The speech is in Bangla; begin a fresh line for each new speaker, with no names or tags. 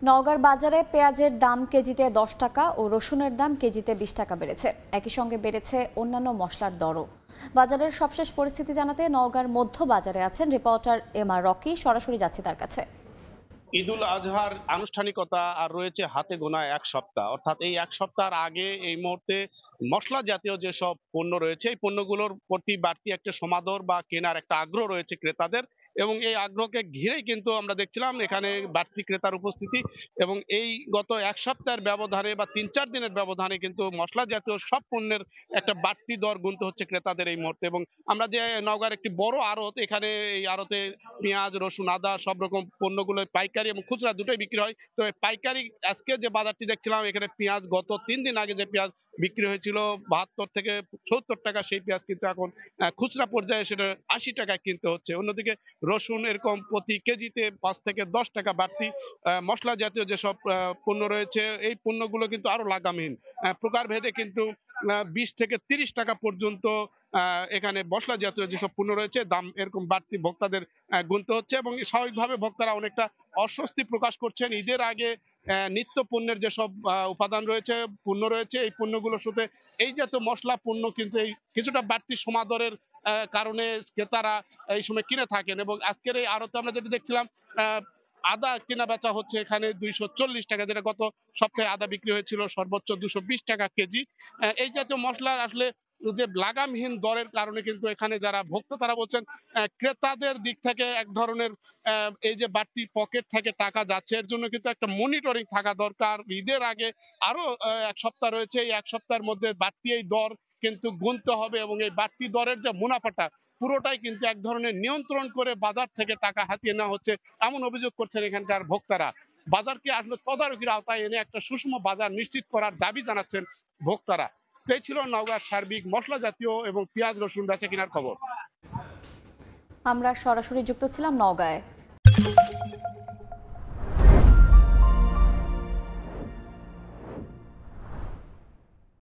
নওগাঁর বাজারে পেঁয়াজের দাম কেজিতে 10 টাকা ও রসুনের দাম কেজিতে 20 টাকা বেড়েছে। একই সঙ্গে বেড়েছে অন্যান্য মশলার দরও। বাজারের সবশেষ পরিস্থিতি জানাতে নওগাঁর মধ্য বাজারে আছেন রিপোর্টার এম আর রকি। সরাসরি যাচ্ছে তার কাছে।
ঈদুল আজহার আনুষ্ঠানিকতা আর রয়েছে হাতে গোনা এক সপ্তাহ, অর্থাৎ এই এক সপ্তাহের আগে এই মুহূর্তে মশলা জাতীয় যেসব পণ্য রয়েছে এই পণ্যগুলোর প্রতি বাড়তি একটা সমাদর বা কেনার একটা আগ্রহ রয়েছে ক্রেতাদের, এবং এই আগ্রহকে ঘিরেই কিন্তু আমরা দেখছিলাম এখানে বাড়তি ক্রেতার উপস্থিতি। এবং এই গত এক সপ্তাহের ব্যবধানে বা 3-4 দিনের ব্যবধানে কিন্তু মশলা জাতীয় সব পণ্যের একটা বাড়তি দর গুনতে হচ্ছে ক্রেতাদের এই মুহূর্তে। এবং আমরা যে নওগাঁর একটি বড় আড়ত, এখানে এই আড়তে পেঁয়াজ, রসুন, আদা সব রকম পণ্যগুলো পাইকারি এবং খুচরা দুটোই বিক্রি হয়। তো এই পাইকারি আজকে যে বাজারটি দেখছিলাম, এখানে পেঁয়াজ গত 3 দিন আগে যে পেঁয়াজ বিক্রি হয়েছিল 72 থেকে 70 টাকা, সেই পেঁয়াজ কিন্তু এখন খুচরা পর্যায়ে সেটা 80 টাকায় কিনতে হচ্ছে। অন্যদিকে রসুন এরকম প্রতি কেজিতে 5 থেকে 10 টাকা বাড়তি। মশলা জাতীয় যেসব পণ্য রয়েছে এই পণ্যগুলো কিন্তু আরো লাগামহীন, প্রকারভেদে কিন্তু 20 থেকে 30 টাকা পর্যন্ত এখানে মশলা জাতীয় যেসব পণ্য রয়েছে দাম এরকম বাড়তি ভোক্তাদের গুনতে হচ্ছে। এবং স্বাভাবিকভাবে ভোক্তারা অনেকটা অস্বস্তি প্রকাশ করছেন। ঈদের আগে নিত্য পণ্যের যেসব উপাদান রয়েছে, পণ্য রয়েছে, এই পণ্যগুলোর সাথে এই জাতীয় মশলা পণ্য কিন্তু এই কিছুটা বাড়তি সমাদরের কারণে ক্রেতারা এই সময় কিনে থাকেন। এবং আজকের এই আড়তে আমরা যেটা দেখছিলাম, আদা কেনা বেচা হচ্ছে এখানে 240 টাকা, যেটা গত সপ্তাহে আদা বিক্রি হয়েছিল সর্বোচ্চ 220 টাকা কেজি। এই জাতীয় মশলার আসলে যে লাগামহীন দরের কারণে কিন্তু এখানে যারা ভোক্তা তারা বলছেন ক্রেতাদের দিক থেকে এক ধরনের এই যে বাড়তি পকেট থেকে টাকা যাচ্ছে, এর জন্য কিন্তু একটা মনিটরিং থাকা দরকার। ঈদের আগে আরো এক সপ্তাহ রয়েছে, এই এক সপ্তাহের মধ্যে বাড়তি এই দর কিন্তু গুনতে হবে, এবং এই বাড়তি দরের যে মুনাফাটা পুরোটাই কিন্তু এক ধরনের নিয়ন্ত্রণ করে বাজার থেকে টাকা হাতিয়ে নেওয়া হচ্ছে, এমন অভিযোগ করছেন এখানকার ভোক্তারা। বাজারকে আসলে তদারকির আওতায় এনে একটা সুষম বাজার নিশ্চিত করার দাবি জানাচ্ছেন ভোক্তারা। এই ছিল নওগাঁর সার্বিক মশলা জাতীয় এবং পেঁয়াজ রসুন বেচা কেনার খবর।
আমরা সরাসরি যুক্ত ছিলাম নওগাঁয়।